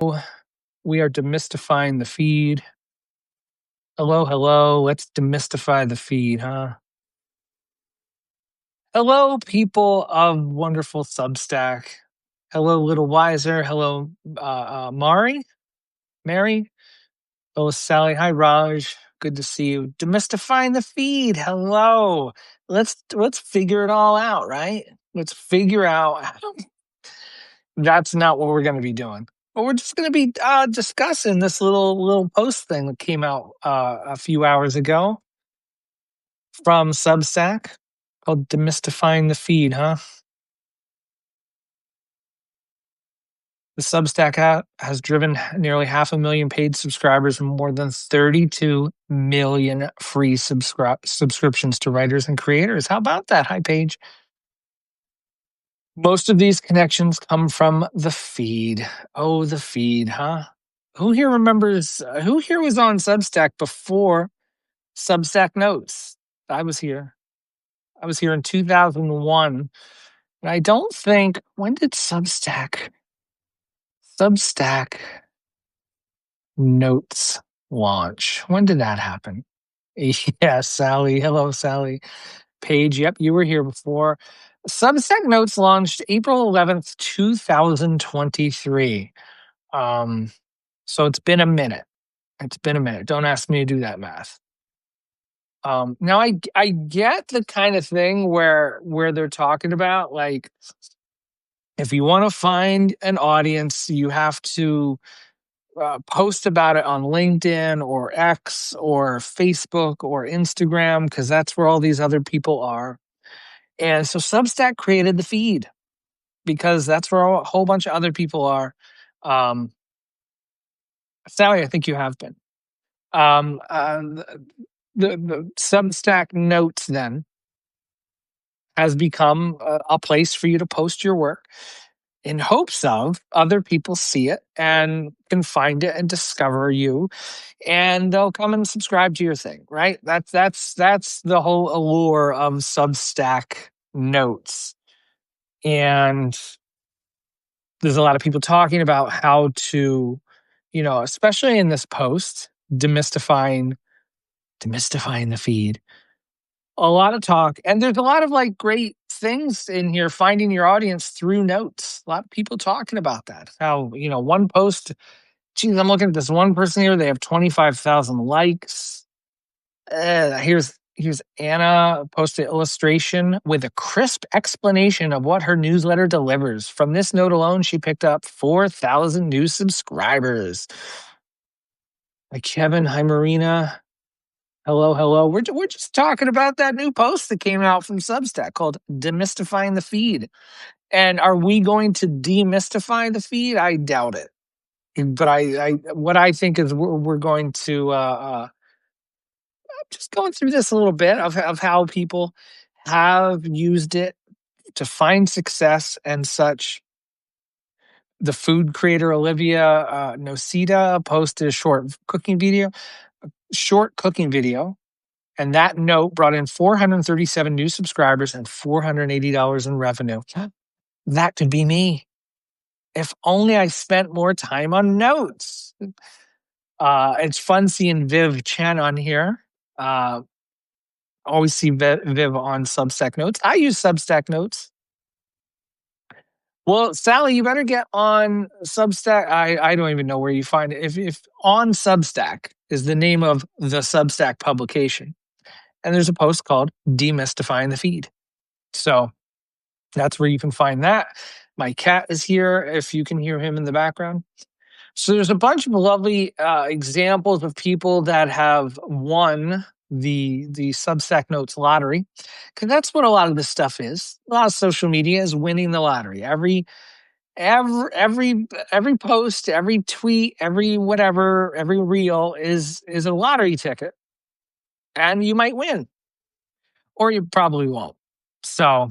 We are demystifying the feed. Hello, hello. Let's demystify the feed, huh? Hello, people of wonderful Substack. Hello, Little Wiser. Hello, Mary. Hello, Sally. Hi, Raj. Good to see you. Demystifying the feed. Hello. Let's figure it all out, right? Let's figure out that's not what we're going to be doing. But we're just going to be discussing this little post thing that came out a few hours ago from Substack called "Demystifying the Feed." Huh? The Substack app has driven nearly 500,000 paid subscribers and more than 32 million free subscriptions to writers and creators. How about that? Hi, Paige. Most of these connections come from the feed. Oh, the feed, huh? Who here remembers? Who here was on Substack before Substack Notes? I was here. I was here in 2001. And I don't think, when did Substack Notes launch? When did that happen? Yeah, Sally. Hello, Sally. Paige, yep, you were here before. Substack Notes launched April 11th, 2023. So it's been a minute. It's been a minute. Don't ask me to do that math. Now I get the kind of thing where they're talking about, like, if you want to find an audience, you have to post about it on LinkedIn or X or Facebook or Instagram, because that's where all these other people are. And so Substack created the feed because that's where a whole bunch of other people are. Sally, I think you have been. The Substack Notes then has become a place for you to post your work in hopes of other people see it and can find it and discover you, and they'll come and subscribe to your thing, right? That's the whole allure of Substack Notes. And there's a lot of people talking about how to, especially in this post, demystifying the feed. A lot of talk, and there's a lot of like great things in here, finding your audience through notes. A lot of people talking about that. How, one post, geez, I'm looking at this one person here, they have 25,000 likes. Here's Anna posted illustration with a crisp explanation of what her newsletter delivers. From this note alone, she picked up 4,000 new subscribers. Like Kevin, hi Marina. Hello, hello. We're just talking about that new post that came out from Substack called "Demystifying the Feed." And are we going to demystify the feed? I doubt it. But what I think is we're going to just going through this a little bit of how people have used it to find success and such. The food creator Olivia Nocita posted a short cooking video, and that note brought in 437 new subscribers and $480 in revenue. That could be me. If only I spent more time on notes. It's fun seeing Viv Chen on here. Always see Viv on Substack Notes. I use Substack Notes. Well, Sally, you better get on Substack. I don't even know where you find it. If on Substack is the name of the Substack publication, and there's a post called "Demystifying the Feed." So that's where you can find that. My cat is here, if you can hear him in the background. So there's a bunch of lovely examples of people that have won the Substack Notes lottery, because that's what a lot of this stuff is. A lot of social media is winning the lottery. Every post, every tweet, every whatever, every reel is a lottery ticket, and you might win, or you probably won't. So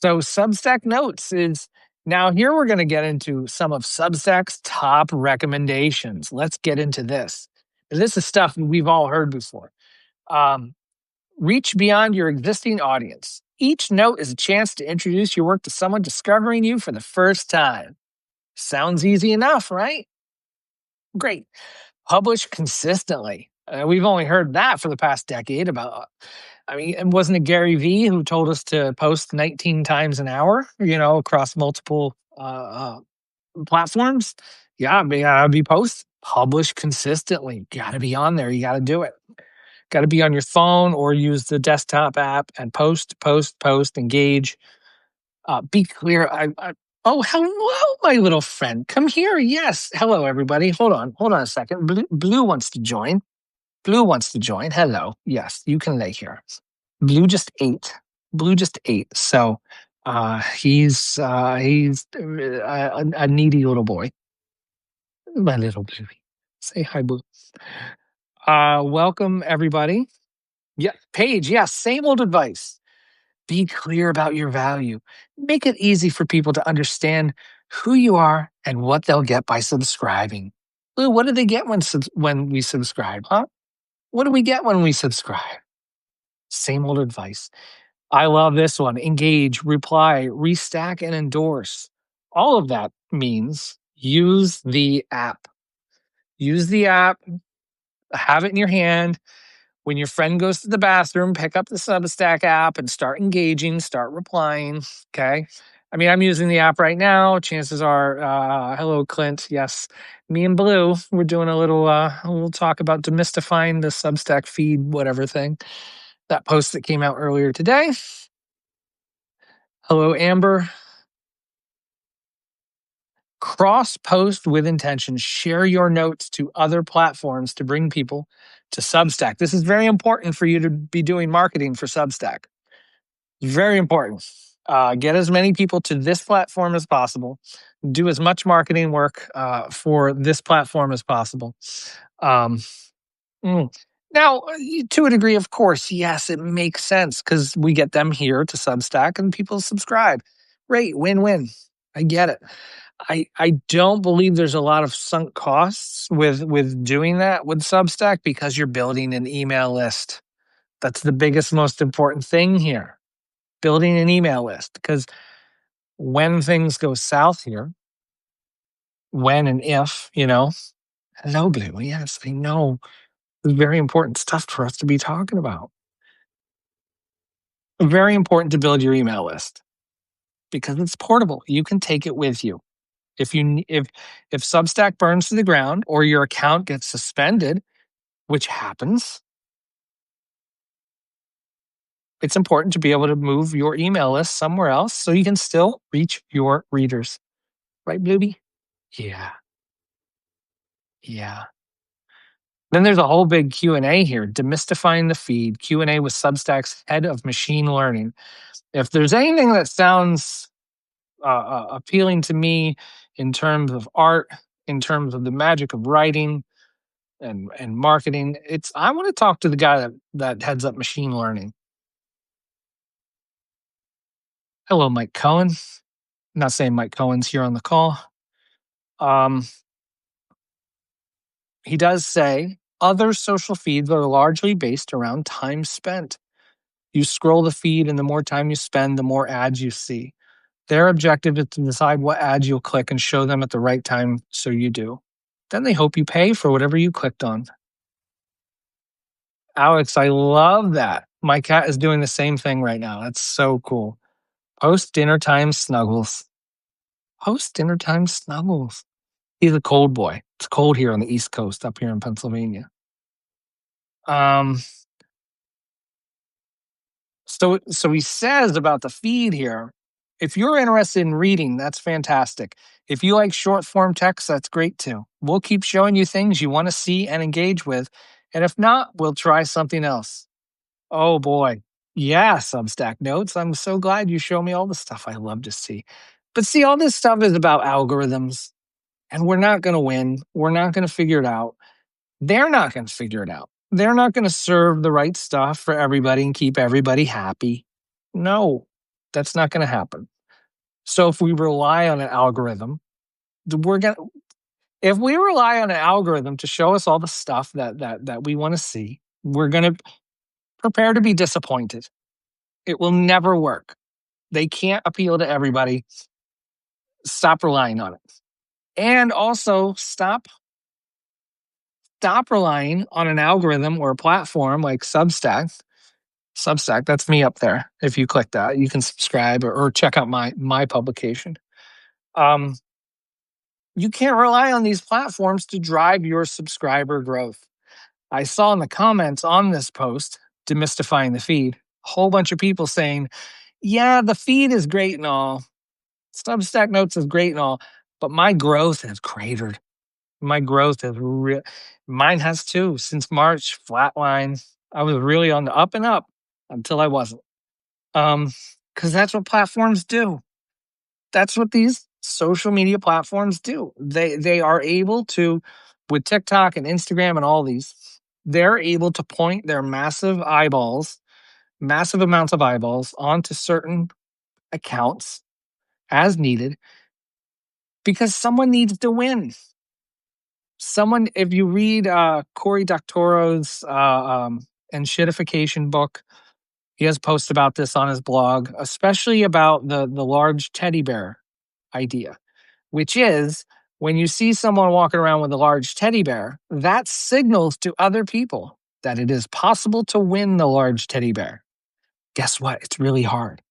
Substack Notes is now here. We're going to get into some of Substack's top recommendations. Let's get into this. This is stuff we've all heard before. Reach beyond your existing audience. Each note is a chance to introduce your work to someone discovering you for the first time. Sounds easy enough, right? Great. Publish consistently. We've only heard that for the past decade about. I mean, and wasn't it Gary Vee who told us to post 19 times an hour, across multiple platforms? Yeah, be post, publish consistently. Got to be on there. You got to do it. Got to be on your phone or use the desktop app and post, post, post, engage. Be clear. Oh, hello, my little friend. Come here. Yes. Hello, everybody. Hold on a second. Blue wants to join. Blue wants to join. Hello. Yes, you can lay here. Blue just ate. Blue just ate. So he's a needy little boy. My little Bluey. Say hi, Blue. Welcome everybody. Yeah, Paige. Yes, same old advice. Be clear about your value. Make it easy for people to understand who you are and what they'll get by subscribing. Blue, what do they get when we subscribe, huh? What do we get when we subscribe? Same old advice. I love this one. Engage, reply, restack, and endorse. All of that means use the app. Use the app, have it in your hand. When your friend goes to the bathroom, pick up the Substack app and start engaging, start replying. Okay. I mean, I'm using the app right now. Chances are, hello, Clint. Yes, me and Blue, we're doing a little talk about demystifying the Substack feed, whatever thing. That post that came out earlier today. Hello, Amber. Cross post with intention. Share your notes to other platforms to bring people to Substack. This is very important for you to be doing marketing for Substack. Very important. Get as many people to this platform as possible. Do as much marketing work for this platform as possible. Um, Now, to a degree, of course, yes, it makes sense because we get them here to Substack and people subscribe. Great, win-win. I get it. I don't believe there's a lot of sunk costs with doing that with Substack because you're building an email list. That's the biggest, most important thing here. Building an email list because when things go south here, when and if, hello, Blue. Yes, I know. It's very important stuff for us to be talking about. Very important to build your email list because it's portable. You can take it with you. If Substack burns to the ground or your account gets suspended, which happens, it's important to be able to move your email list somewhere else so you can still reach your readers. Right, Blueby? Yeah. Yeah. Then there's a whole big Q&A here, demystifying the feed, Q&A with Substack's head of machine learning. If there's anything that sounds appealing to me in terms of art, in terms of the magic of writing and marketing, I want to talk to the guy that heads up machine learning. Hello, Mike Cohen. I'm not saying Mike Cohen's here on the call. He does say other social feeds are largely based around time spent. You scroll the feed, and the more time you spend, the more ads you see. Their objective is to decide what ads you'll click and show them at the right time, so you do. Then they hope you pay for whatever you clicked on. Alex, I love that. My cat is doing the same thing right now. That's so cool. Post dinner time snuggles. Post dinner time snuggles. He's a cold boy. It's cold here on the East Coast, up here in Pennsylvania. So he says about the feed here, if you're interested in reading, that's fantastic. If you like short form text, that's great too. We'll keep showing you things you want to see and engage with. And if not, we'll try something else. Oh boy. Yeah, Substack notes. I'm so glad you show me all the stuff I love to see. But see, all this stuff is about algorithms, and we're not going to win. We're not going to figure it out. They're not going to figure it out. They're not going to serve the right stuff for everybody and keep everybody happy. No, that's not going to happen. So if we rely on an algorithm, if we rely on an algorithm to show us all the stuff that we want to see, we're going to prepare to be disappointed. It will never work. They can't appeal to everybody. Stop relying on it. And also stop relying on an algorithm or a platform like Substack. Substack, that's me up there. If you click that, you can subscribe or check out my publication. Um, you can't rely on these platforms to drive your subscriber growth. I saw in the comments on this post, Demystifying the Feed, a whole bunch of people saying, yeah, the feed is great and all. Substack Notes is great and all, but my growth has cratered. My growth has mine has too. Since March, flatline. I was really on the up and up until I wasn't. Because that's what platforms do. That's what these social media platforms do. They are able to, with TikTok and Instagram and all these, they're able to point their massive amounts of eyeballs onto certain accounts as needed because someone needs to win. Someone, if you read Cory Doctorow's and shitification book, he has posts about this on his blog, especially about the large teddy bear idea, which is when you see someone walking around with a large teddy bear, that signals to other people that it is possible to win the large teddy bear. Guess what? It's really hard.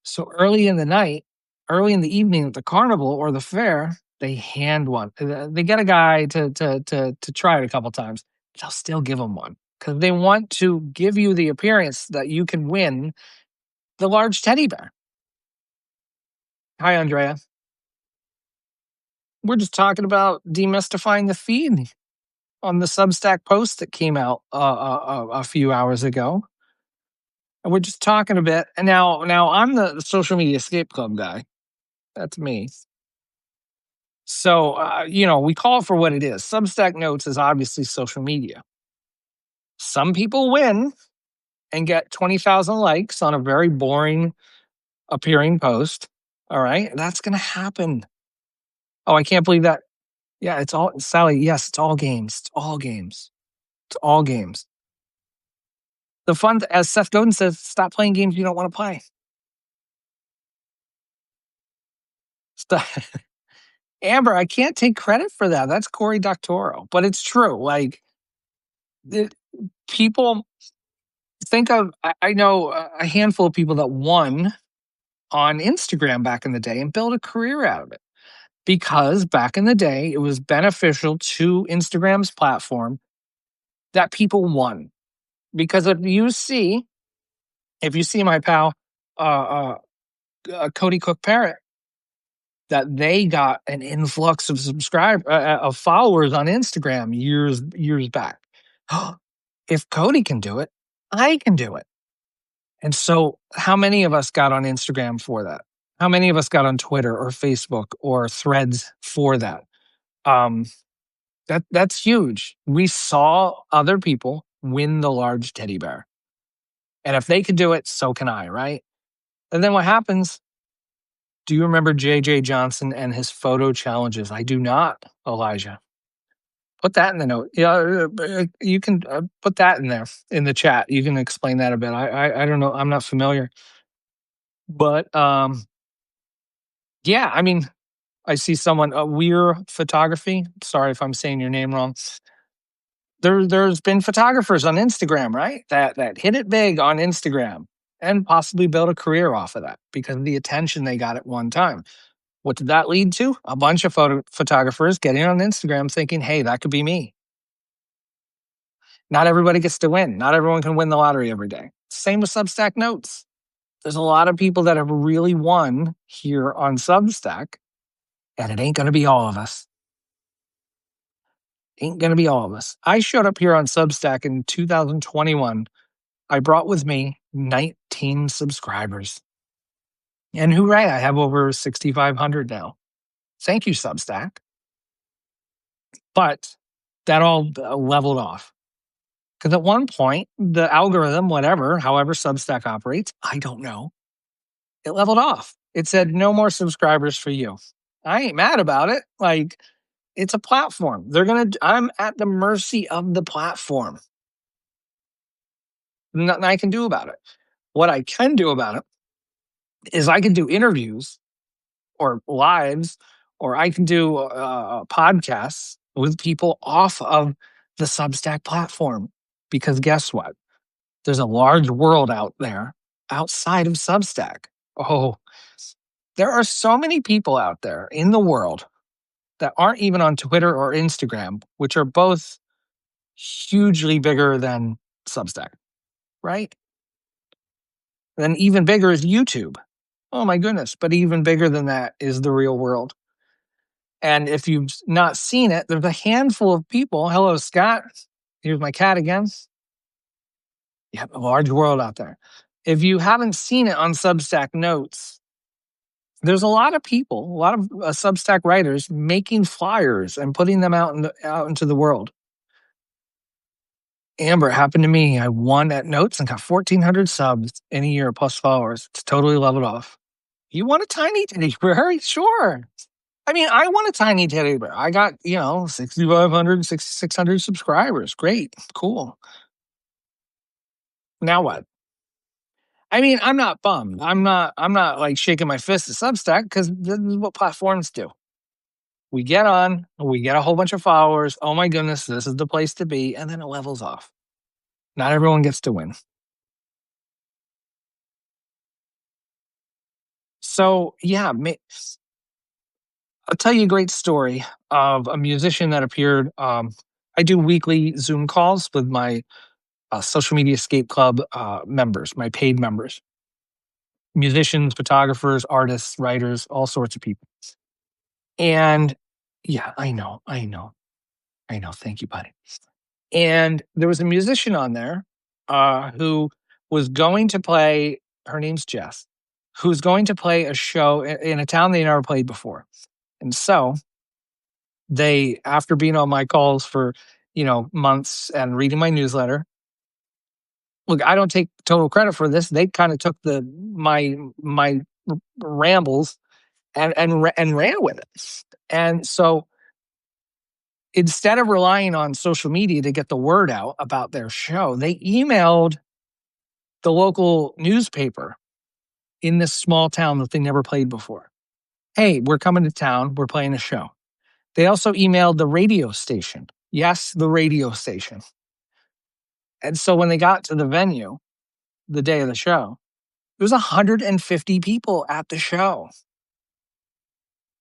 So early in the night, early in the evening at the carnival or the fair, they hand one. They get a guy to try it a couple times. They'll still give him one because they want to give you the appearance that you can win the large teddy bear. Hi, Andrea. We're just talking about demystifying the feed on the Substack post that came out a few hours ago. And we're just talking a bit. And now I'm the social media escape club guy. That's me. So, we call it for what it is. Substack Notes is obviously social media. Some people win and get 20,000 likes on a very boring appearing post. All right. That's going to happen. Oh, I can't believe that. Yeah, it's all, Sally. Yes, it's all games. It's all games. It's all games. The fun, as Seth Godin says, stop playing games you don't want to play. Stop. Amber, I can't take credit for that. That's Cory Doctorow, but it's true. Like, people think of, I know a handful of people that won on Instagram back in the day and built a career out of it. Because back in the day, it was beneficial to Instagram's platform that people won. Because if you see my pal, Cody Cook Parrott, that they got an influx of of followers on Instagram years back. If Cody can do it, I can do it. And so, how many of us got on Instagram for that? How many of us got on Twitter or Facebook or Threads for that? That's huge. We saw other people win the large teddy bear, and if they could do it, so can I, right? And then what happens? Do you remember JJ Johnson and his photo challenges? I do not, Elijah. Put that in the note. Yeah, you can put that in there in the chat. You can explain that a bit. I don't know. I'm not familiar, but yeah. I mean, I see someone Weir Photography. Sorry if I'm saying your name wrong. There's been photographers on Instagram, right? That hit it big on Instagram and possibly built a career off of that because of the attention they got at one time. What did that lead to? A bunch of photographers getting on Instagram thinking, hey, that could be me. Not everybody gets to win. Not everyone can win the lottery every day. Same with Substack Notes. There's a lot of people that have really won here on Substack, and it ain't going to be all of us. Ain't going to be all of us. I showed up here on Substack in 2021. I brought with me 19 subscribers. And hooray, I have over 6,500 now. Thank you, Substack. But that all leveled off. Because at one point, the algorithm, however Substack operates, I don't know, it leveled off. It said, no more subscribers for you. I ain't mad about it. Like, it's a platform. I'm at the mercy of the platform. Nothing I can do about it. What I can do about it is I can do interviews or lives or I can do podcasts with people off of the Substack platform. Because guess what? There's a large world out there outside of Substack. Oh, there are so many people out there in the world that aren't even on Twitter or Instagram, which are both hugely bigger than Substack, right? Then even bigger is YouTube. Oh my goodness. But even bigger than that is the real world. And if you've not seen it, there's a handful of people. Hello, Scott. Here's my cat again. You have a large world out there. If you haven't seen it on Substack Notes, there's a lot of people, a lot of Substack writers making flyers and putting them out into the world. Amber, it happened to me. I won at Notes and got 1,400 subs in a year plus followers. It's totally leveled off. You want a tiny teddy bear? Sure. I mean, I want a tiny teddy bear. I got, 6,500, 6,600 subscribers. Great. Cool. Now what? I mean, I'm not bummed. I'm not like shaking my fist at Substack because this is what platforms do. We get on, we get a whole bunch of followers. Oh my goodness, this is the place to be. And then it levels off. Not everyone gets to win. So, yeah, I'll tell you a great story of a musician that appeared. I do weekly Zoom calls with my Social Media Escape Club members, my paid members, musicians, photographers, artists, writers, all sorts of people. And yeah, I know. Thank you, buddy. And there was a musician on there who was going to play. Her name's Jess, who's going to play a show in a town they never played before. And so they, after being on my calls for, months and reading my newsletter, look, I don't take total credit for this. They kind of took my rambles and ran with it. And so instead of relying on social media to get the word out about their show, they emailed the local newspaper in this small town that they never played before. Hey, we're coming to town. We're playing a show. They also emailed the radio station. Yes, the radio station. And so when they got to the venue, the day of the show, there was 150 people at the show.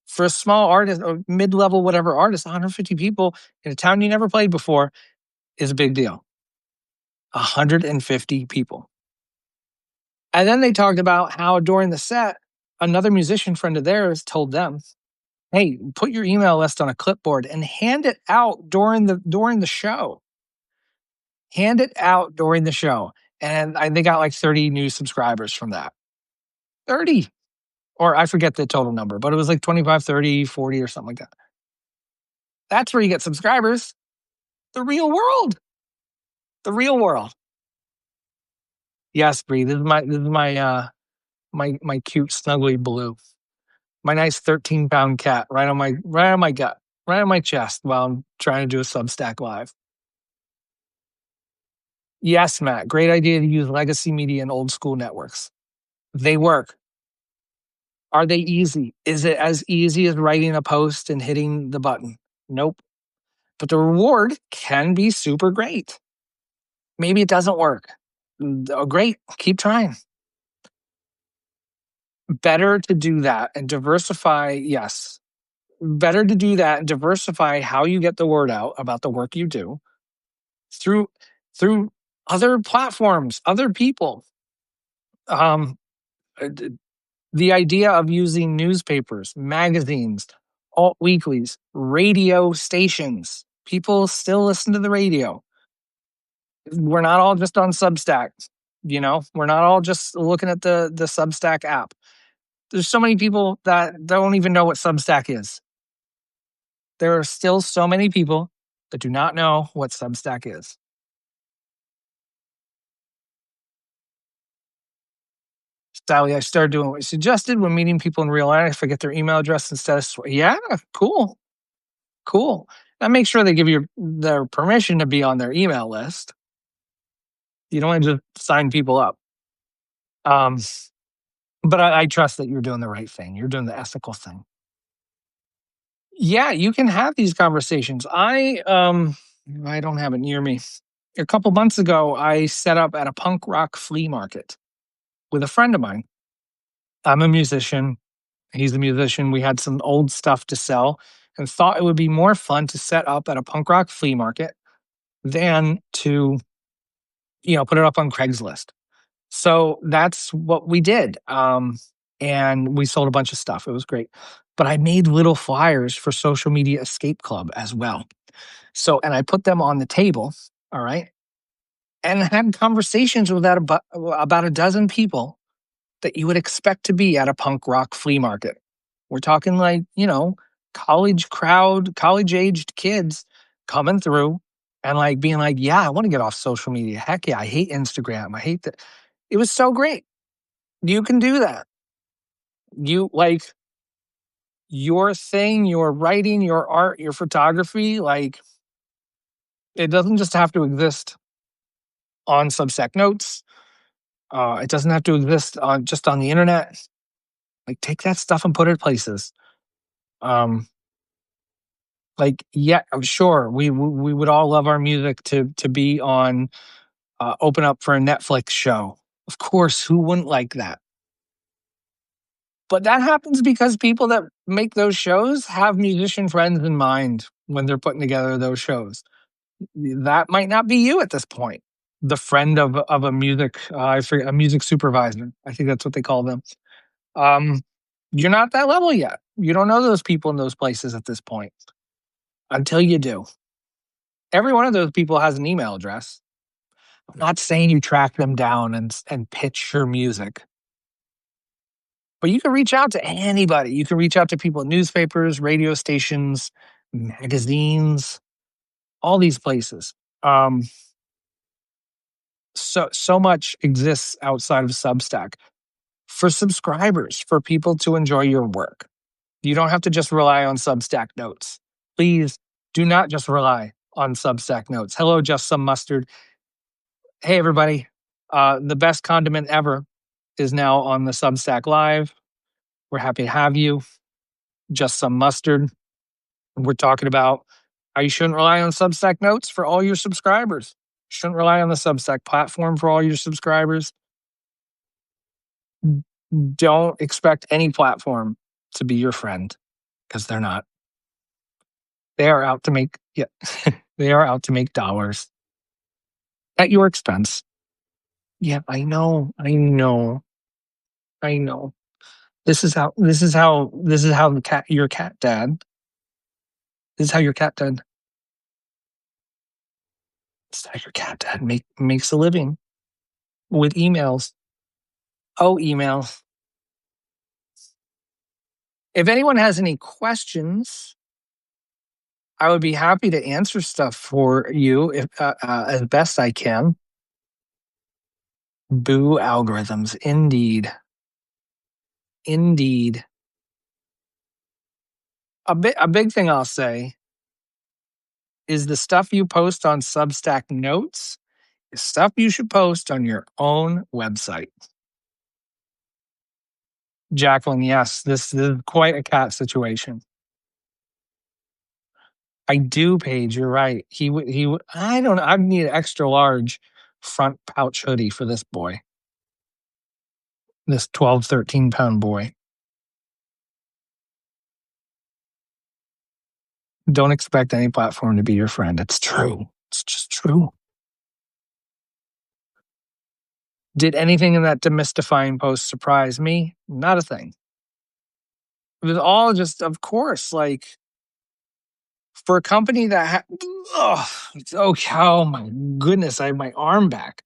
For a small artist or mid-level whatever artist, 150 people in a town you never played before is a big deal. 150 people. And then they talked about how during the set, another musician friend of theirs told them, hey, put your email list on a clipboard and hand it out during the show. Hand it out during the show. And they got like 30 new subscribers from that. 30. Or I forget the total number, but it was like 25, 30, 40 or something like that. That's where you get subscribers. The real world. The real world. Yes, Bree. This is my cute snuggly blue. My nice 13-pound cat right on my gut, right on my chest while I'm trying to do a Substack live. Yes, Matt. Great idea to use legacy media and old school networks. They work. Are they easy? Is it as easy as writing a post and hitting the button? Nope. But the reward can be super great. Maybe it doesn't work. Oh, great. Keep trying. Better to do that and diversify. Yes. Better to do that and diversify how you get the word out about the work you do through other platforms, other people. Um, the idea of using newspapers, magazines, alt weeklies, radio stations. People still listen to the radio. We're not all just on Substack. We're not all just looking at the Substack app. There's so many people that don't even know what Substack is. There are still so many people that do not know what Substack is. Sally, I started doing what you suggested when meeting people in real life. I get their email address instead of yeah, cool. Now make sure they give you their permission to be on their email list. You don't want to just sign people up. But I trust that you're doing the right thing. You're doing the ethical thing. Yeah, you can have these conversations. I don't have it near me. A couple months ago, I set up at a punk rock flea market with a friend of mine. I'm a musician. He's a musician. We had some old stuff to sell and thought it would be more fun to set up at a punk rock flea market than to, put it up on Craigslist. So that's what we did. And we sold a bunch of stuff. It was great. But I made little flyers for Social Media Escape Club as well. So, and I put them on the table. All right. And had conversations with about a dozen people that you would expect to be at a punk rock flea market. We're talking like, college crowd, college aged kids coming through and like being like, yeah, I want to get off social media. Heck yeah, I hate Instagram. I hate that. It was so great. You can do that. You like your thing, your writing, your art, your photography, like it doesn't just have to exist on Substack Notes. It doesn't have to exist on just on the internet. Like take that stuff and put it places. Um, like yeah, I'm sure we would all love our music to be on open up for a Netflix show. Of course, who wouldn't like that? But that happens because people that make those shows have musician friends in mind when they're putting together those shows. That might not be you at this point. The friend of a music, I forget, a music supervisor. I think that's what they call them. Um, you're not at that level yet. You don't know those people in those places at this point until you do. Every one of those people has an email address. I'm not saying you track them down and pitch your music, but you can reach out to anybody. You can reach out to people at newspapers, radio stations, magazines, all these places. Um, so much exists outside of Substack for subscribers, for people to enjoy your work. You don't have to just rely on Substack Notes. Please do not just rely on Substack Notes. Hello, Just Some Mustard. Hey, everybody. The best condiment ever is now on the Substack Live. We're happy to have you. Just Some Mustard. We're talking about how you shouldn't rely on Substack Notes for all your subscribers. You shouldn't rely on the Substack platform for all your subscribers. Don't expect any platform to be your friend because they're not. They are out to make they are out to make dollars at your expense. Yeah, I know. I know. I know. This is how the cat your cat dad. This is how your cat dad. This is how your cat dad makes a living with emails. Oh, emails. If anyone has any questions, I would be happy to answer stuff for you if as best I can. Boo algorithms, indeed. Indeed. A big thing I'll say is the stuff you post on Substack Notes is stuff you should post on your own website. Jacqueline, yes, this is quite a cat situation. I do, Paige. You're right. He would. I don't know. I need an extra large front pouch hoodie for this boy. This 12, 13-pound boy. Don't expect any platform to be your friend. It's true. It's just true. Did anything in that demystifying post surprise me? Not a thing. It was all just, of course, like for a company that oh my goodness, I have my arm back.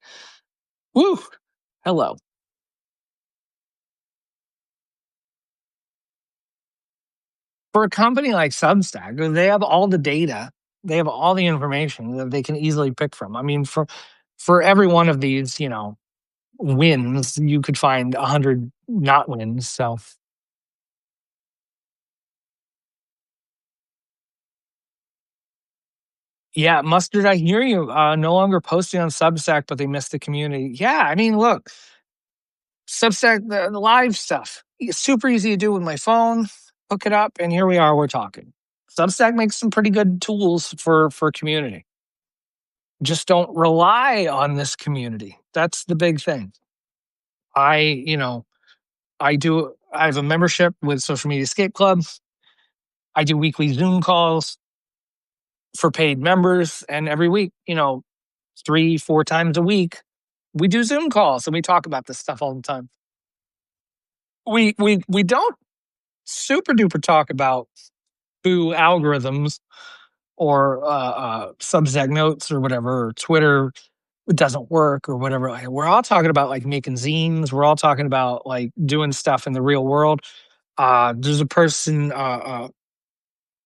Woo. Hello. For a company like Substack, they have all the data, they have all the information that they can easily pick from. I mean, for every one of these, wins, you could find 100 not wins. So yeah, Mustard, I hear you. No longer posting on Substack, but they miss the community. Yeah, I mean, look, Substack, the live stuff, it's super easy to do with my phone. Hook it up, and here we are. We're talking. Substack makes some pretty good tools for community. Just don't rely on this community. That's the big thing. I, you know, I have a membership with Social Media Escape Club. I do weekly Zoom calls for paid members, and every week, 3, 4 times a week, we do Zoom calls and we talk about this stuff all the time. We don't super duper talk about boo algorithms or Substack notes or whatever, or Twitter doesn't work or whatever. We're all talking about like making zines. We're all talking about like doing stuff in the real world. There's a person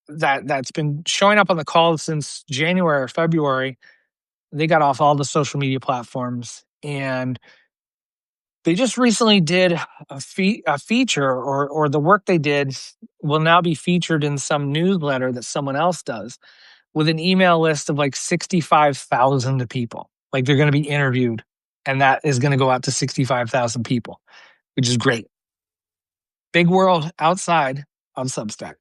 that's been showing up on the calls since January or February. They got off all the social media platforms, and they just recently did a feature, or the work they did will now be featured in some newsletter that someone else does, with an email list of like 65,000 people. Like they're going to be interviewed, and that is going to go out to 65,000 people, which is great. Big world outside of Substack.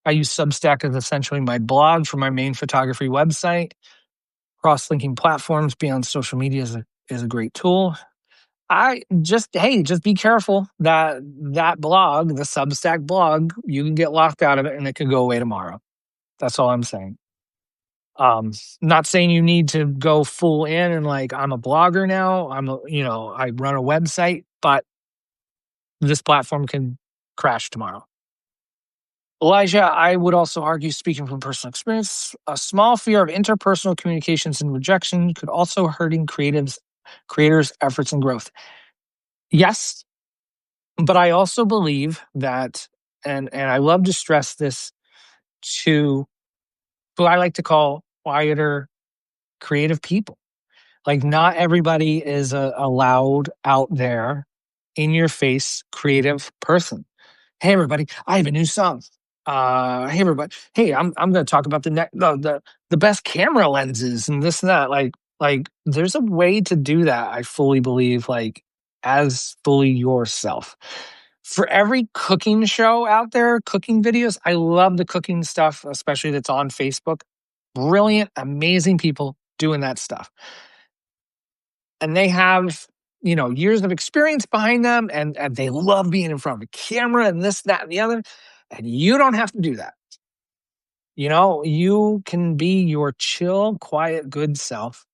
I use Substack as essentially my blog for my main photography website. Cross-linking platforms beyond social media is a great tool. Just be careful that blog, the Substack blog, you can get locked out of it and it could go away tomorrow. That's all I'm saying. Not saying you need to go full in and like I'm a blogger now. I run a website, but this platform can crash tomorrow. Elijah, I would also argue, speaking from personal experience, a small fear of interpersonal communications and rejection could also hurting creators' efforts and growth. Yes, but I also believe that, and I love to stress this to who I like to call quieter, creative people. Like, not everybody is a loud, out there, in your face, creative person. Hey, everybody, I have a new song. Hey, everybody. Hey, I'm going to talk about the best camera lenses and this and that. Like, there's a way to do that. I fully believe, like, as fully yourself. For every cooking show out there, cooking videos, I love the cooking stuff, especially that's on Facebook. Brilliant, amazing people doing that stuff. And they have, years of experience behind them, and they love being in front of a camera and this, that, and the other. And you don't have to do that. You can be your chill, quiet, good self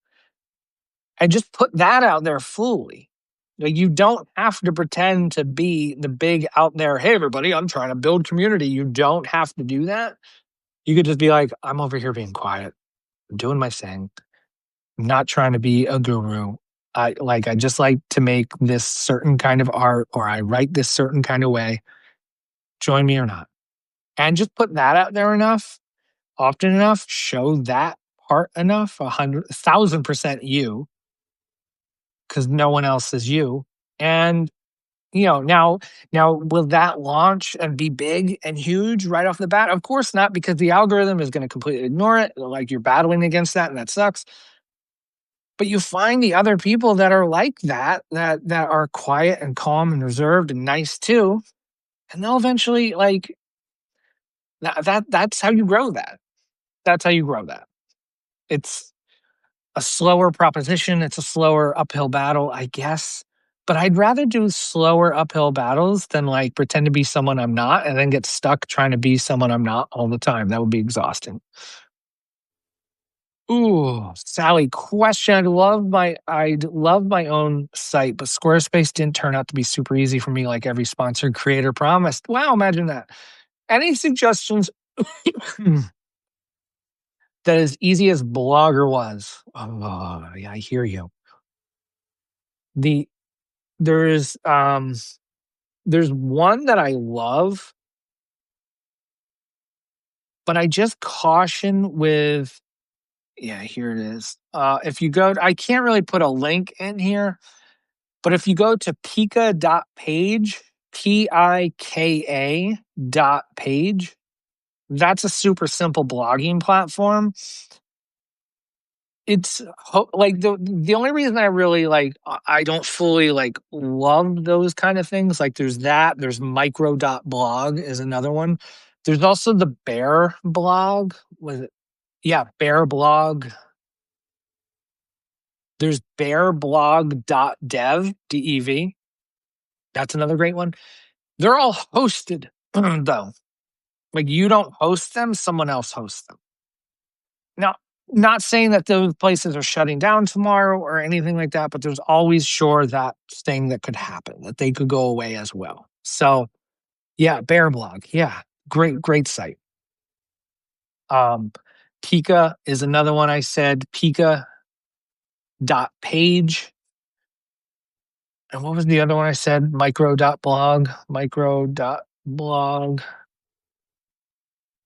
and just put that out there fully. Like, you don't have to pretend to be the big out there, hey, everybody, I'm trying to build community. You don't have to do that. You could just be like, I'm over here being quiet. I'm doing my thing. I'm not trying to be a guru. I just like to make this certain kind of art, or I write this certain kind of way. Join me or not. And just put that out there enough, often enough, show that part enough, 1,000% you, because no one else is you. And now will that launch and be big and huge right off the bat? Of course not, because the algorithm is going to completely ignore it. Like, you're battling against that, and that sucks. But you find the other people that are like that are quiet and calm and reserved and nice too, and they'll eventually, like, that's how you grow that. That's how you grow that. It's a slower proposition. It's a slower uphill battle, I guess. But I'd rather do slower uphill battles than like pretend to be someone I'm not and then get stuck trying to be someone I'm not all the time. That would be exhausting. Ooh, Sally, question. I'd love my own site, but Squarespace didn't turn out to be super easy for me like every sponsored creator promised. Wow, imagine that. Any suggestions that as easy as Blogger was? Oh, yeah, I hear you. The there's there's one that I love, but I just caution with, yeah, here it is. If you go, I can't really put a link in here, but if you go to pika.page, Pika dot page, That's a super simple blogging platform. It's like the only reason I really like I don't fully like love those kind of things. Like there's micro.blog is another one. There's also the Bear blog. Was it? Yeah, Bear blog. There's bearblog.dev, DEV. That's another great one. They're all hosted though. Like you don't host them, someone else hosts them. Now, not saying that those places are shutting down tomorrow or anything like that, but there's always sure that thing that could happen, that they could go away as well. So yeah, Bear blog. Yeah. Great site. Pika is another one I said. Pika.page. And what was the other one I said? Micro.blog.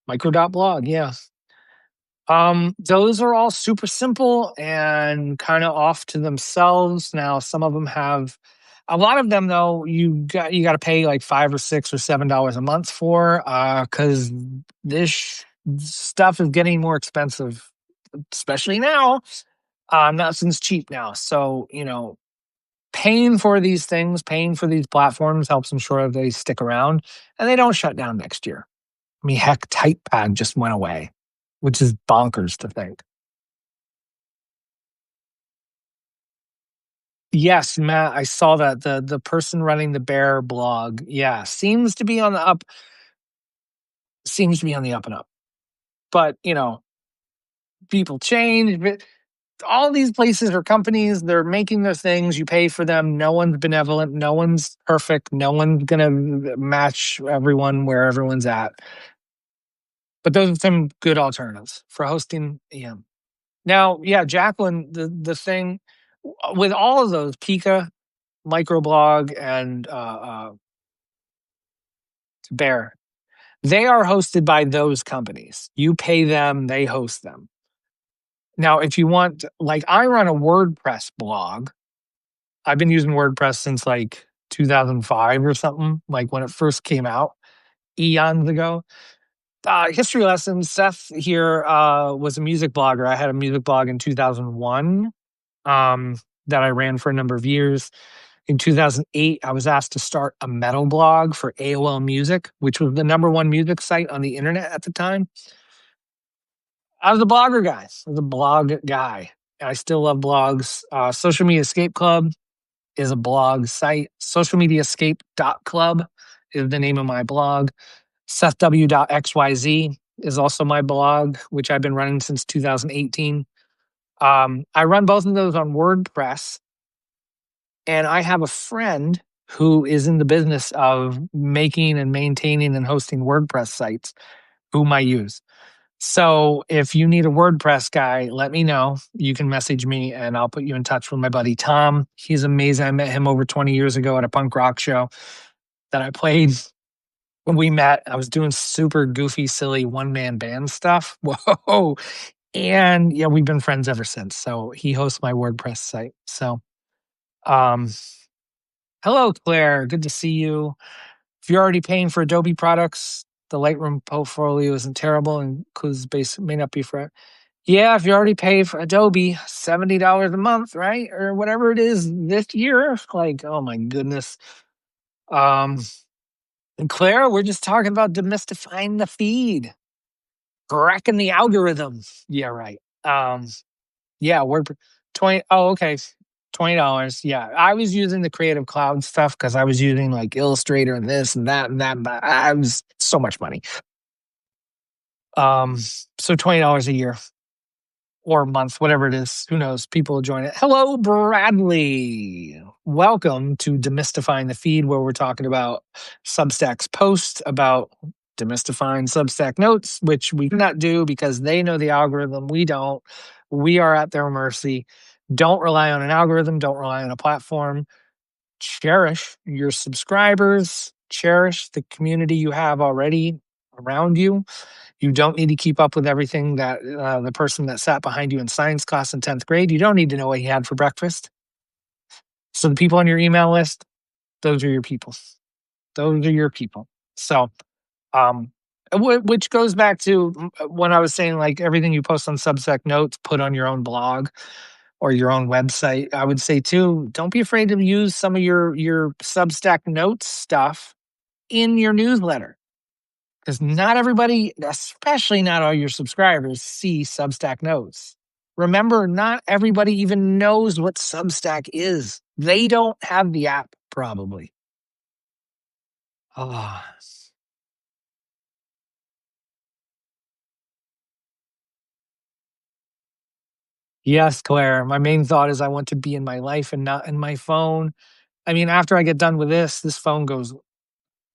Micro.blog, yeah. Those are all super simple and kind of off to themselves. Now, some of them have a lot of them though, you got to pay like $5 or $6 or $7 a month for because this stuff is getting more expensive, especially now. Nothing's cheap now. So, paying for these things, paying for these platforms helps ensure they stick around and they don't shut down next year. I mean, heck, Typepad just went away, which is bonkers to think. Yes, Matt, I saw that the person running the Bear blog, yeah, seems to be on the up, seems to be on the up and up. But people change. But all these places are companies. They're making their things. You pay for them. No one's benevolent. No one's perfect. No one's gonna match everyone where everyone's at. But those are some good alternatives for hosting EM. Now, yeah, Jacqueline, the thing with all of those, Pika, Microblog, and Bear, they are hosted by those companies. You pay them, they host them. Now, if you want, like, I run a WordPress blog. I've been using WordPress since like 2005 or something, like when it first came out, eons ago. History lesson. Seth here was a music blogger. I had a music blog in 2001 that I ran for a number of years. In 2008, I was asked to start a metal blog for AOL Music, which was the number one music site on the internet at the time. I was a blogger guy. I was a blog guy. I still love blogs. Social Media Escape Club is a blog site. Socialmediaescape.club is the name of my blog. SethW.xyz is also my blog, which I've been running since 2018. I run both of those on WordPress. And I have a friend who is in the business of making and maintaining and hosting WordPress sites, whom I use. So if you need a WordPress guy, let me know. You can message me and I'll put you in touch with my buddy Tom. He's amazing. I met him over 20 years ago at a punk rock show that I played. When we met, I was doing super goofy, silly one-man band stuff. Whoa. And yeah, we've been friends ever since. So he hosts my WordPress site. So hello, Claire. Good to see you. If you're already paying for Adobe products, the Lightroom portfolio isn't terrible and includes base may not be for. Yeah, if you already pay for Adobe $70 a month, right, or whatever it is this year, like oh my goodness. And Claire, we're just talking about demystifying the feed, cracking the algorithm. Yeah, right. Yeah, we're 20. Oh, okay. $20. Yeah. I was using the Creative Cloud stuff because I was using like Illustrator and this and that and that. But I was so much money. So $20 a year or a month, whatever it is. Who knows? People will join it. Hello, Bradley. Welcome to Demystifying the Feed, where we're talking about Substack's post about demystifying Substack notes, which we cannot do because they know the algorithm. We don't. We are at their mercy. Don't rely on an algorithm. Don't rely on a platform. Cherish your subscribers. Cherish the community you have already around you. You don't need to keep up with everything that the person that sat behind you in science class in 10th grade. You don't need to know what he had for breakfast. So the people on your email list, those are your people. Those are your people. So Which goes back to when I was saying, like, everything you post on Substack Notes, put on your own blog or your own website. I would say too, don't be afraid to use some of your Substack Notes stuff in your newsletter, because not everybody, especially not all your subscribers, see Substack Notes. Remember, not everybody even knows what Substack is. They don't have the app, probably. Oh, yes, Claire. My main thought is I want to be in my life and not in my phone. I mean, after I get done with this phone goes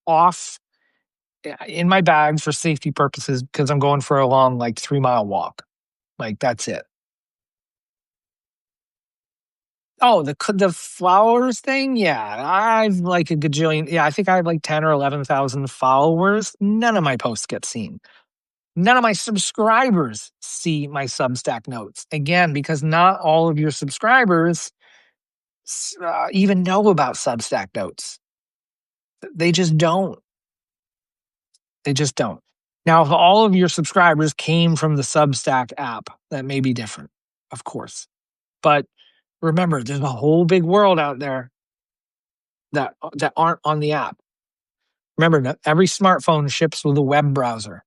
off in my bag for safety purposes because I'm going for a long, like, 3-mile walk. Like, that's it. Oh, the flowers thing? Yeah, I've like a gajillion. Yeah, I think I have like 10 or 11,000 followers. None of my posts get seen. None of my subscribers see my Substack notes. Again, because not all of your subscribers even know about Substack notes. They just don't. They just don't. Now, if all of your subscribers came from the Substack app, that may be different, of course. But remember, there's a whole big world out there that aren't on the app. Remember, every smartphone ships with a web browser.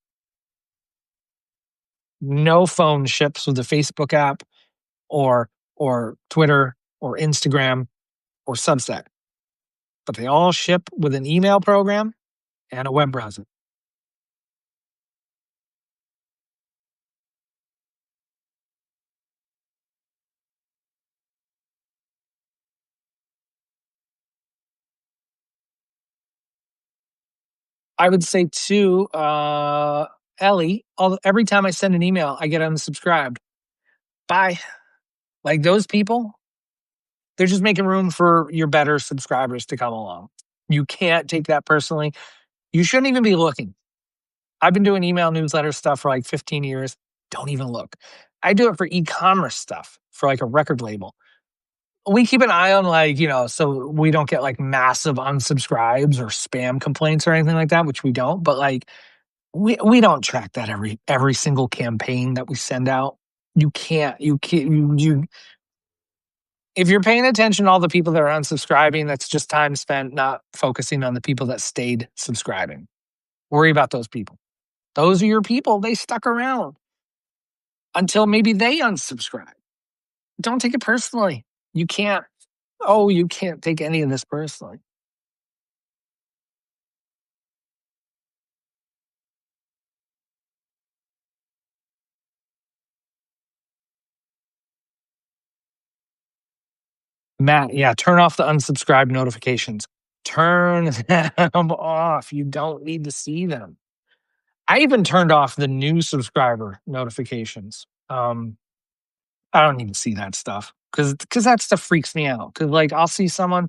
No phone ships with a Facebook app or Twitter or Instagram or Substack, but they all ship with an email program and a web browser. I would say too, Ellie, every time I send an email, I get unsubscribed. Bye. Like, those people, they're just making room for your better subscribers to come along. You can't take that personally. You shouldn't even be looking. I've been doing email newsletter stuff for like 15 years. Don't even look. I do it for e-commerce stuff for like a record label. We keep an eye on, like, so we don't get like massive unsubscribes or spam complaints or anything like that, which we don't. But like, we don't track that every single campaign that we send out. You can't. If you're paying attention to all the people that are unsubscribing, that's just time spent not focusing on the people that stayed subscribing. Worry about those people. Those are your people. They stuck around until maybe they unsubscribe. Don't take it personally. You can't. Oh, you can't take any of this personally. Matt, yeah, turn off the unsubscribe notifications. Turn them off. You don't need to see them. I even turned off the new subscriber notifications. I don't need to see that stuff because that stuff freaks me out. Because, like, I'll see someone.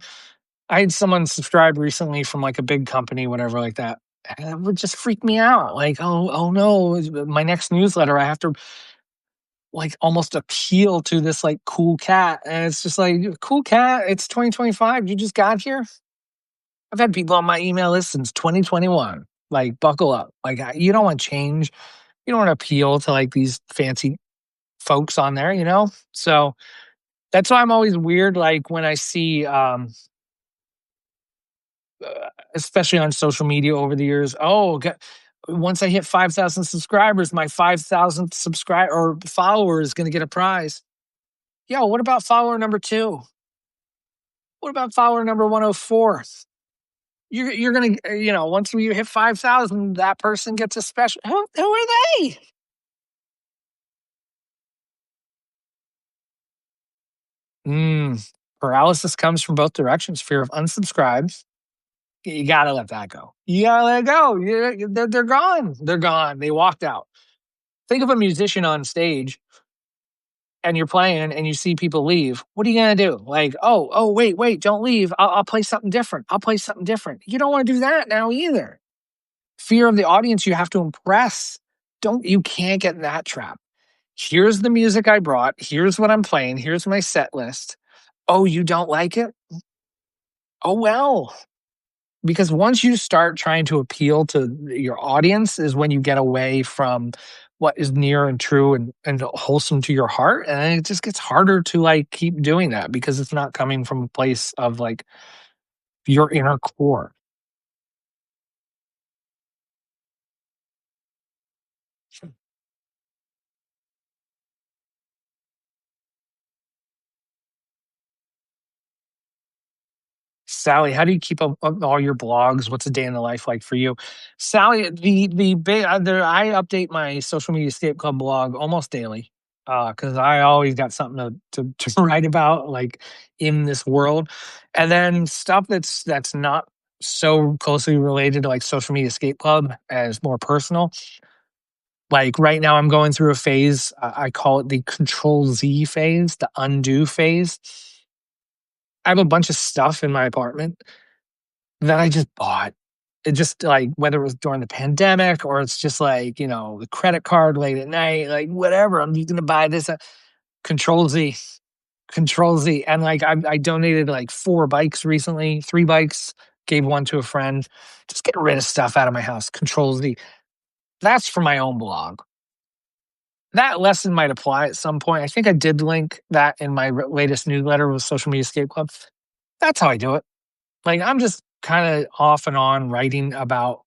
I had someone subscribe recently from like a big company, whatever, like that. And it would just freak me out. Like, oh no, my next newsletter, I have to like almost appeal to this like cool cat. And it's just like, cool cat, it's 2025. You just got here. I've had people on my email list since 2021. Like, buckle up. Like, you don't want change. You don't want to appeal to like these fancy folks on there, So that's why I'm always weird. Like, when I see, especially on social media over the years, once I hit 5,000 subscribers, my 5,000th subscriber or follower is going to get a prize. Yo, what about follower number 2? What about follower number 104? You're gonna, once you hit 5,000, that person gets a special. Who are they? Paralysis comes from both directions. Fear of unsubscribes. You gotta let that go. You gotta let it go. They're gone. They're gone. They walked out. Think of a musician on stage and you're playing and you see people leave. What are you gonna do? Like, wait, don't leave. I'll play something different. I'll play something different. You don't want to do that now either. Fear of the audience you have to impress. You can't get in that trap. Here's the music I brought. Here's what I'm playing. Here's my set list. Oh, you don't like it? Oh, well. because once you start trying to appeal to your audience is when you get away from what is near and true and wholesome to your heart, and then it just gets harder to like keep doing that because it's not coming from a place of like your inner core. Sally, how do you keep up all your blogs? What's a day in the life like for you? Sally, I update my social media escape club blog almost daily because I always got something to write about, like in this world, and then stuff that's not so closely related to like social media escape club as more personal. Like right now, I'm going through a phase. I call it the Control Z phase, the undo phase. I have a bunch of stuff in my apartment that I just bought. It just like whether it was during the pandemic or it's just like, the credit card late at night, like whatever. I'm just gonna buy this. Control Z, Control Z. And like I donated like 4 bikes recently, 3 bikes, gave one to a friend. Just get rid of stuff out of my house. Control Z. That's for my own blog. That lesson might apply at some point. I think I did link that in my latest newsletter with Social Media Escape Club. That's how I do it. Like I'm just kind of off and on writing about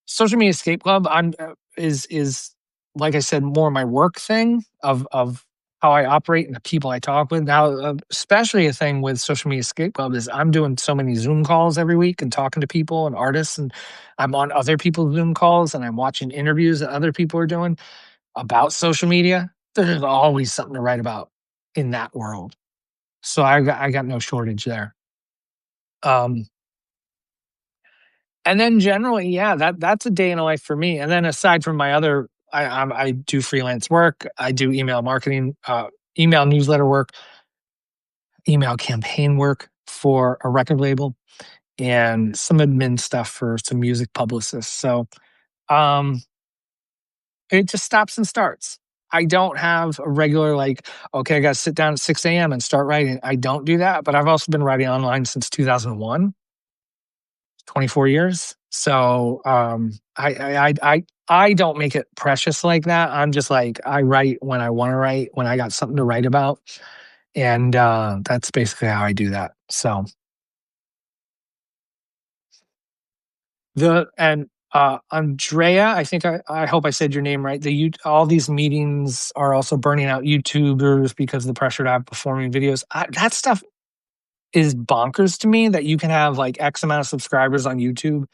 Social Media Escape Club. Is like I said, more my work thing of how I operate and the people I talk with. Now, especially a thing with Social Media Escape Club is I'm doing so many Zoom calls every week and talking to people and artists, and I'm on other people's Zoom calls and I'm watching interviews that other people are doing about social media. There's always something to write about in that world. So I got no shortage there. Um, And then generally, yeah, that's a day in a life for me. And then aside from my other, I do freelance work. I do email marketing, email newsletter work, email campaign work for a record label, and some admin stuff for some music publicists. So um, it just stops and starts. I don't have a regular like, okay, I got to sit down at 6 a.m. and start writing. I don't do that, but I've also been writing online since 2001. 24 years. So I don't make it precious like that. I'm just like I write when I want to write, when I got something to write about. And that's basically how I do that. So the and Andrea, I think I hope I said your name right. All these meetings are also burning out YouTubers because of the pressure to have performing videos. That stuff is bonkers to me that you can have like X amount of subscribers on YouTube,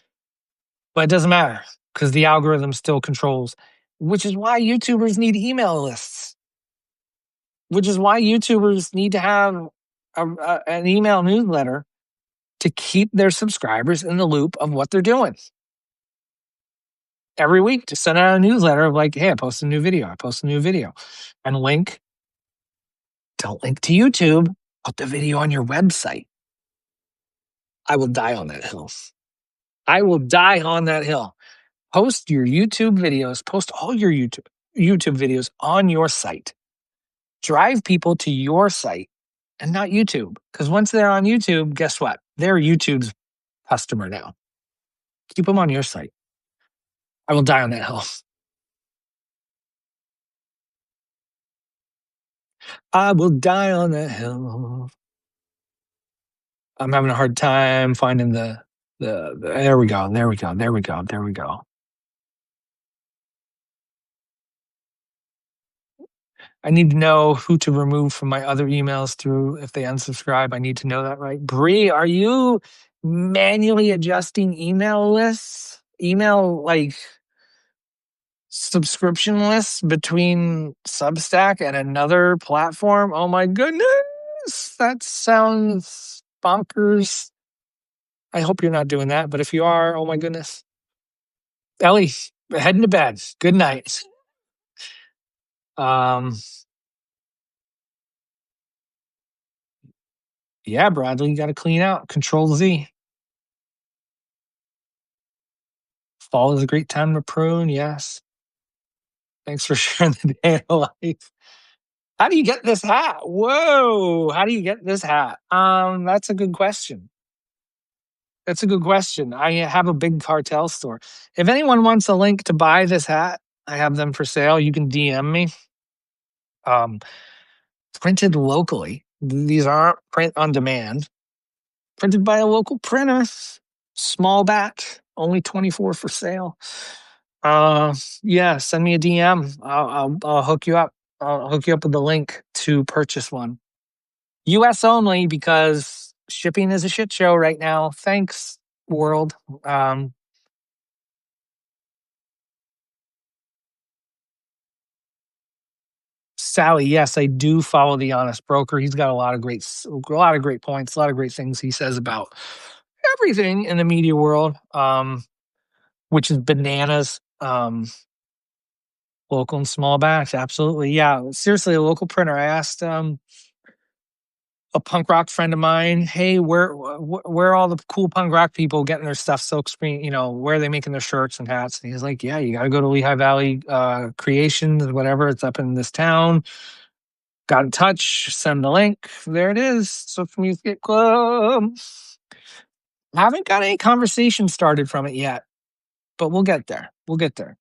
but it doesn't matter because the algorithm still controls, which is why YouTubers need email lists, which is why YouTubers need to have an email newsletter to keep their subscribers in the loop of what they're doing every week, to send out a newsletter of like, hey, I posted a new video. I posted a new video and don't link to YouTube, put the video on your website. I will die on that hill. I will die on that hill. Post your YouTube videos, post all your YouTube videos on your site. Drive people to your site and not YouTube. Because once they're on YouTube, guess what? They're YouTube's customer now. Keep them on your site. I will die on that hill. I will die on that hill. I'm having a hard time finding the there we go. There we go. There we go. There we go. I need to know who to remove from my other emails through if they unsubscribe. I need to know that, right? Bree, are you manually adjusting email lists? Email like subscription lists between Substack and another platform? Oh my goodness. That sounds bonkers. I hope you're not doing that, but if you are, oh my goodness. Ellie, heading to bed. Good night. Um, yeah, Bradley, you got to clean out. Control Z. Fall is a great time to prune. Yes. Thanks for sharing the day of life. How do you get this hat? Whoa. How do you get this hat? That's a good question. That's a good question. I have a big cartel store. If anyone wants a link to buy this hat, I have them for sale. You can DM me. Um, Printed locally. These aren't print on demand. Printed by a local printer. Small batch, only 24 for sale. Uh, yeah, send me a DM. I'll hook you up. I'll hook you up with the link to purchase one. US only because shipping is a shit show right now. Thanks, world. Um, Sally, yes, I do follow the honest broker. He's got a lot of great points, a lot of great things he says about everything in the media world, which is bananas. Local and small batch, absolutely, yeah. Seriously, a local printer. I asked a punk rock friend of mine, "Hey, where are all the cool punk rock people getting their stuff silk screen? Where are they making their shirts and hats?" And he's like, "Yeah, you got to go to Lehigh Valley Creations, whatever. It's up in this town." Got in touch, send the link. There it is. Social Music Club. Haven't got any conversation started from it yet, but we'll get there. We'll get there.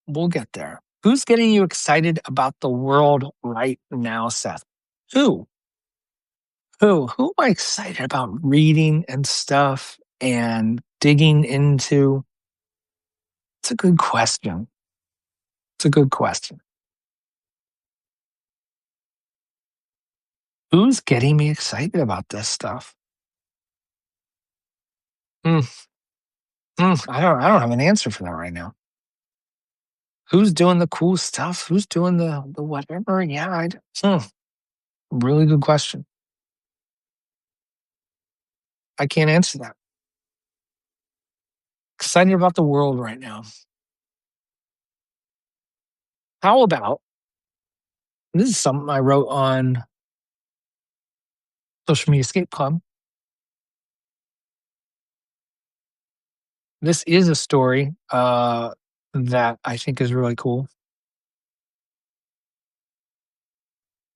We'll get there. Who's getting you excited about the world right now, Seth? Who? Who am I excited about reading and stuff and digging into? It's a good question. It's a good question. Who's getting me excited about this stuff? Mm, I don't have an answer for that right now. Who's doing the cool stuff? Who's doing the whatever? Yeah, really good question. I can't answer that. Excited about the world right now. How about this is something I wrote on Social Media Escape Club. This is a story that I think is really cool.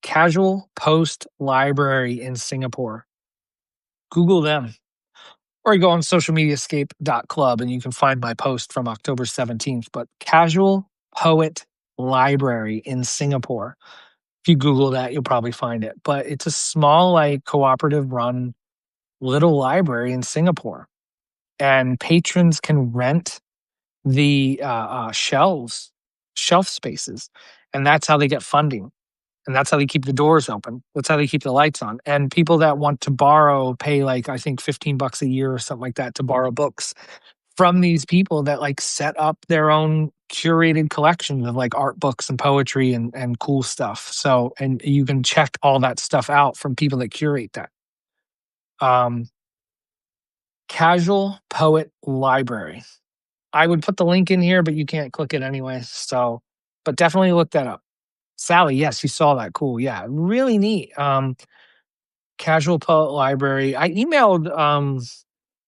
Casual Post Library in Singapore. Google them. Or you go on socialmediascape.club and you can find my post from October 17th. But Casual Poet Library in Singapore. If you Google that, you'll probably find it. But it's a small, like cooperative run little library in Singapore. And patrons can rent the shelf spaces. And that's how they get funding. And that's how they keep the doors open. That's how they keep the lights on. And people that want to borrow pay like, I think $15 a year or something like that to borrow books from these people that like set up their own curated collections of like art books and poetry and cool stuff. So, and you can check all that stuff out from people that curate that. Um, Casual Poet Library. I would put the link in here, but you can't click it anyway. So, but definitely look that up. Sally, yes, you saw that. Cool. Yeah, really neat. Casual Poet Library. I emailed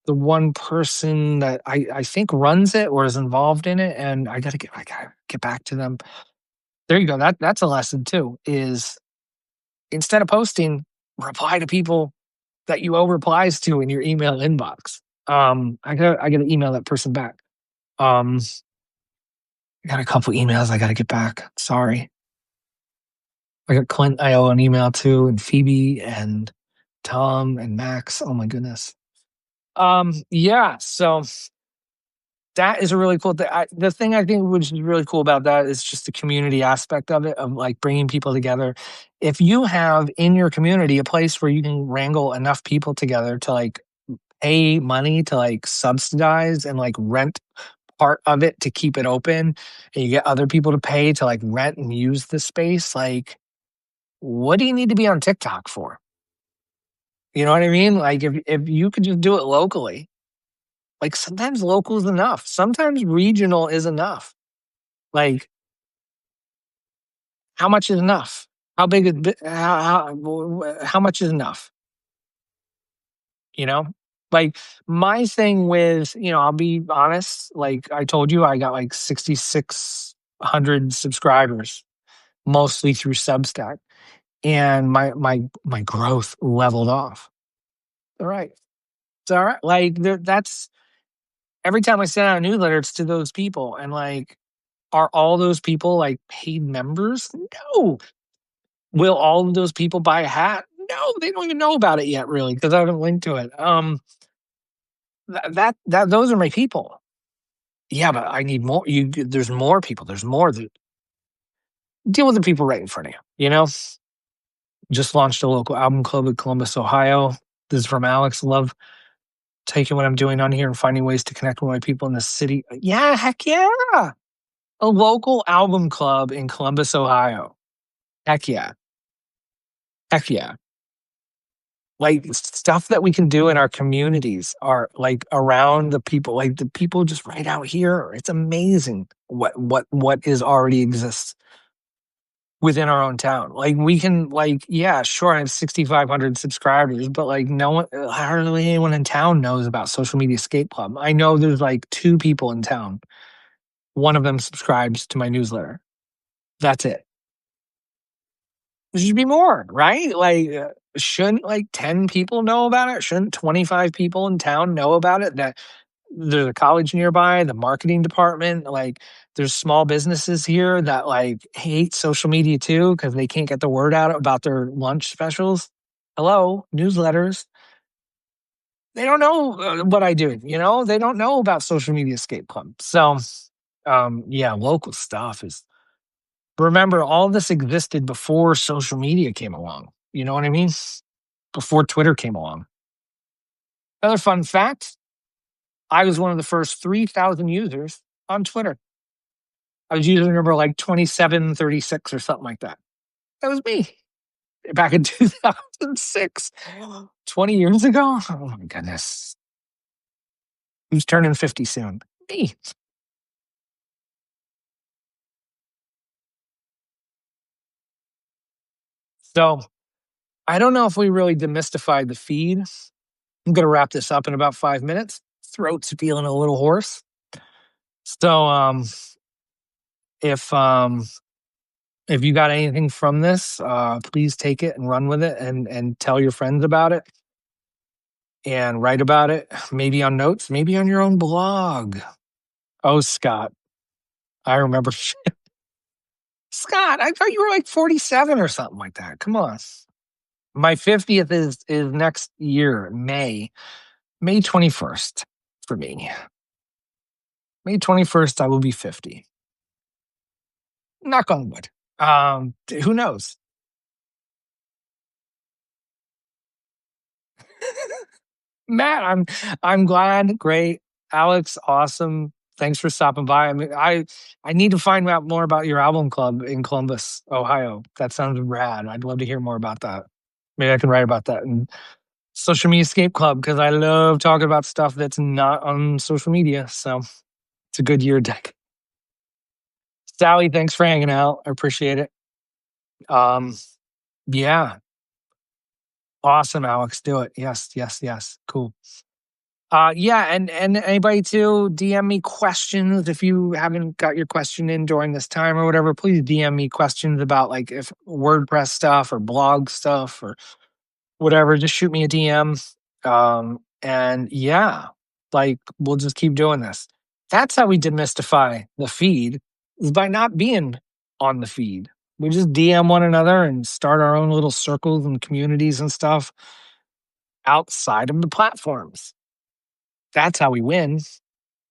the one person that I think runs it or is involved in it, and I gotta get back to them. There you go. That's a lesson too. Is instead of posting, reply to people that you owe replies to in your email inbox. I gotta email that person back. Um, I got a couple emails I gotta get back. Sorry. I got Clint I owe an email to, and Phoebe and Tom and Max. Oh my goodness. Yeah, so that is a really cool thing. The thing I think which is really cool about that is just the community aspect of it, of like bringing people together. If you have in your community a place where you can wrangle enough people together to like pay money to like subsidize and like rent part of it to keep it open, and you get other people to pay to like rent and use the space, like what do you need to be on TikTok for? You know what I mean? Like if you could just do it locally, like sometimes local is enough. Sometimes regional is enough. Like how much is enough? How big is how much is enough? You know? Like my thing with, I'll be honest, like I told you I got like 6,600 subscribers mostly through Substack. and my growth leveled off. All right. It's all right. Like that's every time I send out a newsletter, it's to those people. And like, are all those people like paid members? No. Will all of those people buy a hat? No, they don't even know about it yet, really, because I haven't linked to it. That those are my people. Yeah, but I need more. There's more people. There's more that deal with the people right in front of you. You know, just launched a local album club in Columbus, Ohio. This is from Alex. Love taking what I'm doing on here and finding ways to connect with my people in the city. Yeah, heck yeah. A local album club in Columbus, Ohio. Heck yeah. Heck yeah. Like stuff that we can do in our communities are like around the people, like the people just right out here. It's amazing what is already exists within our own town. Like we can like, yeah, sure, I have 6,500 subscribers, but like no one, hardly anyone in town knows about Social Media Escape Club. I know there's like 2 people in town. One of them subscribes to my newsletter. That's it. There should be more, right? Like, shouldn't like 10 people know about it? Shouldn't 25 people in town know about it? That there's a college nearby, the marketing department, like there's small businesses here that like hate social media too because they can't get the word out about their lunch specials. Hello, newsletters. They don't know what I do, you know? They don't know about Social Media Escape Club. So, yeah, local stuff is remember, all this existed before social media came along. You know what I mean? Before Twitter came along. Another fun fact, I was one of the first 3,000 users on Twitter. I was user number like 2736 or something like that. That was me back in 2006, 20 years ago. Oh my goodness. Who's turning 50 soon? Me. So I don't know if we really demystified the feed. I'm going to wrap this up in about 5 minutes. Throat's feeling a little hoarse. So if um if you got anything from this, please take it and run with it and tell your friends about it and write about it, maybe on notes, maybe on your own blog. Oh, Scott, I remember Scott, I thought you were like 47 or something like that. Come on. My 50th is next year, May 21st for me. May 21st, I will be 50. Knock on wood. Who knows? Matt, I'm glad. Great. Alex, awesome. Thanks for stopping by. I mean, I need to find out more about your album club in Columbus, Ohio. That sounds rad. I'd love to hear more about that. Maybe I can write about that in Social Media Escape Club because I love talking about stuff that's not on social media. So it's a good year, Dick. Sally, thanks for hanging out. I appreciate it. Um, yeah, awesome, Alex. Do it. Yes, yes, yes. Cool. Yeah, and anybody too, DM me questions if you haven't got your question in during this time or whatever. Please DM me questions about like if WordPress stuff or blog stuff or whatever. Just shoot me a DM. And yeah, like we'll just keep doing this. That's how we demystify the feed is by not being on the feed. We just DM one another and start our own little circles and communities and stuff outside of the platforms. That's how we win.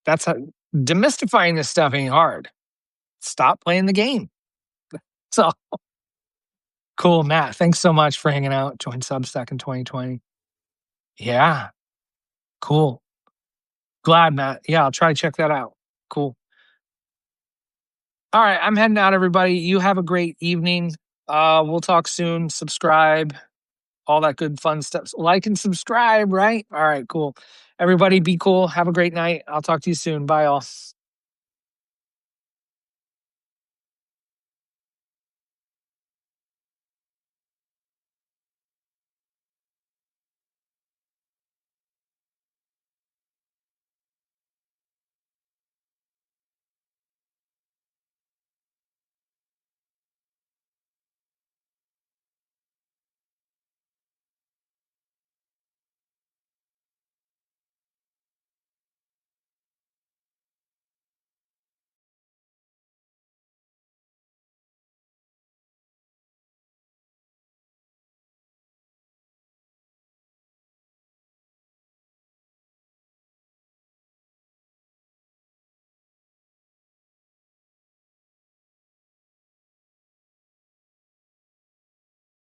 That's how demystifying this stuff ain't hard. Stop playing the game. So cool, Matt. Thanks so much for hanging out. Join Substack in 2020. Yeah, cool. Glad, Matt. Yeah, I'll try to check that out. Cool. All right, I'm heading out, everybody. You have a great evening. We'll talk soon. Subscribe, all that good fun stuff. Like and subscribe, right? All right, cool. Everybody be cool. Have a great night. I'll talk to you soon. Bye, all.